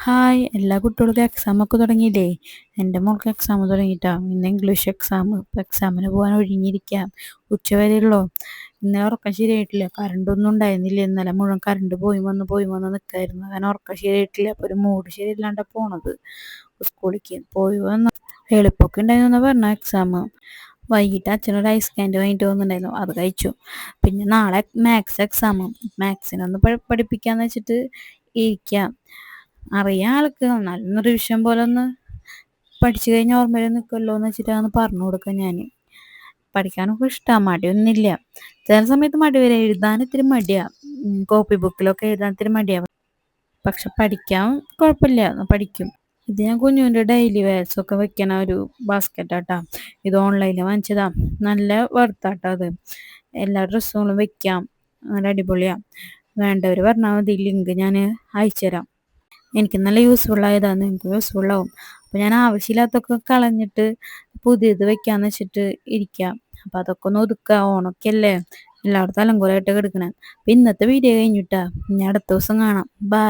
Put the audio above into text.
Hi, എല്ലാ കുട്ടികൾക്കും exam ഒക്കെ തുടങ്ങിയില്ലേ? എൻ്റെ മോൾക്ക് എക്സാം തുടങ്ങിയിട്ടാ. ഇന്ന് ഇംഗ്ലീഷ് എക്സാം. ഇപ്പം എക്സാമിന് പോകാൻ ഒഴിഞ്ഞിരിക്കാം. ഉച്ചവരെയുള്ളൂ. ഇന്നലെ ഉറക്കം ശരിയായിട്ടില്ല. കറണ്ടൊന്നും ഉണ്ടായിരുന്നില്ല. ഇന്നലെ മുഴുവൻ കറണ്ട് പോയി വന്ന് നിൽക്കായിരുന്നു. അങ്ങനെ ഉറക്കം ശരിയായിട്ടില്ല. അപ്പോൾ ഒരു മൂഡ് ശരിയില്ലാണ്ടാ പോണത് സ്കൂളിലേക്ക്. പോയി വന്ന് എളുപ്പമൊക്കെ ഉണ്ടായിരുന്നു പറഞ്ഞ എക്സാം. വൈകിട്ട് അച്ഛനൊരു ഐസ് കാൻഡി വാങ്ങിയിട്ട് വന്നിട്ടുണ്ടായിരുന്നു. അത് കഴിച്ചു. പിന്നെ നാളെ മാത്സ് എക്സാം. മാത്സിനൊന്ന് പഠിപ്പിക്കാന്ന് വെച്ചിട്ട് ഇരിക്കാം. അറിയാം ആൾക്ക് നല്ല റിവിഷൻ പോലെ ഒന്ന് പഠിച്ചു കഴിഞ്ഞാൽ ഓർമ്മയിൽ നിൽക്കുമല്ലോ എന്ന് വെച്ചിട്ടാണ് പറഞ്ഞു കൊടുക്കുക ഞാൻ. പഠിക്കാനൊക്കെ ഇഷ്ടമാണ്, മടിയൊന്നുമില്ല. ചില സമയത്ത് മടി വരെ, എഴുതാൻ ഇത്തിരി മടിയാ. കോപ്പി ബുക്കിലൊക്കെ എഴുതാൻ ഇത്തിരി മടിയാ. പക്ഷെ പഠിക്കാൻ കുഴപ്പമില്ല, പഠിക്കും. ഇത് ഞാൻ കുഞ്ഞുവിൻ്റെ ഡെയിലി വെയർസ് ഒക്കെ വെക്കണ ഒരു ബാസ്ക്കറ്റാട്ടാ. ഇത് ഓൺലൈനിൽ വാങ്ങിച്ചതാ. നല്ല വർത്താട്ടോ അത്. എല്ലാ ഡ്രസ്സുകളും വെക്കാം. നല്ല അടിപൊളിയാ. വേണ്ടവർ പറഞ്ഞാൽ മതി, ലിങ്ക് ഞാൻ അയച്ചു തരാം. എനിക്ക് നല്ല യൂസ്ഫുൾ ആയതാണ്, നിങ്ങൾക്ക് യൂസ്ഫുൾ ആവും. അപ്പോൾ ഞാൻ ആവശ്യമില്ലാത്തൊക്കെ കളഞ്ഞിട്ട് പുതിയത് വെക്കാന്ന് വെച്ചിട്ട് ഇരിക്കാം. അപ്പം അതൊക്കെ ഒന്ന് ഒതുക്കുക. ഓണൊക്കെ അല്ലേ, എല്ലായിടത്തും അലങ്കോലമായിട്ട് കിടക്കണേ. അപ്പം ഇന്നത്തെ വീഡിയോ കഴിഞ്ഞിട്ടാ. ഇനി അടുത്ത ദിവസം കാണാം. ബൈ.